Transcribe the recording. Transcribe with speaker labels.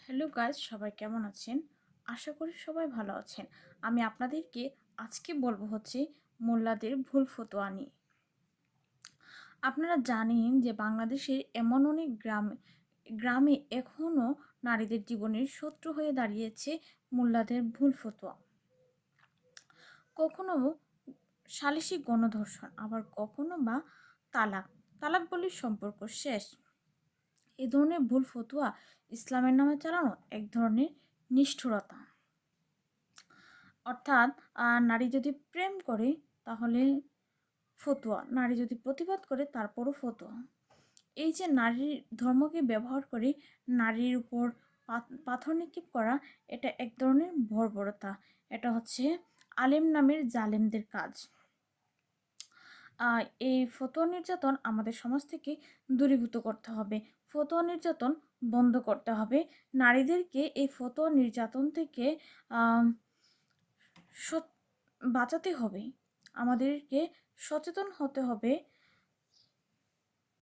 Speaker 1: Hello guys, সবাই কেমন আছেন? আশা করি সবাই ভালো আছেন। আমি আপনাদেরকে আজকে বলবো মোল্লাদের ভুল ফতোয়া নিয়ে। আপনারা জানেন যে বাংলাদেশের এমন অনেক গ্রামে গ্রামে এখনও নারীদের জীবনের শত্রু হয়ে দাঁড়িয়েছে মোল্লাদের ভুল ফতোয়া। কখনো সালিসি গণধর্ষণ, আবার কখনো বা তালাক তালাক বলে সম্পর্ক শেষ। এ ধরনের ভুল ফতোয়া ইসলামের নামে চালানো এক ধরনের নিষ্ঠুরতা। অর্থাৎ নারী যদি প্রেম করে তাহলে ফতোয়া, নারী যদি প্রতিবাদ করে তারপরও ফতোয়া। এই যে নারীর ধর্মকে ব্যবহার করে নারীর উপর পাথর নিক্ষেপ করা, এটা এক ধরনের বর্বরতা। এটা আলেম নামের জালেমদের কাজ। এই ফতোয়া নির্যাতন আমাদের সমাজ থেকে দূরীভূত করতে হবে। ফতোয়া নির্যাতন বন্ধ করতে হবে। নারীদেরকে এই ফতোয়া নির্যাতন থেকে বাঁচাতে হবে। আমাদেরকে সচেতন হতে হবে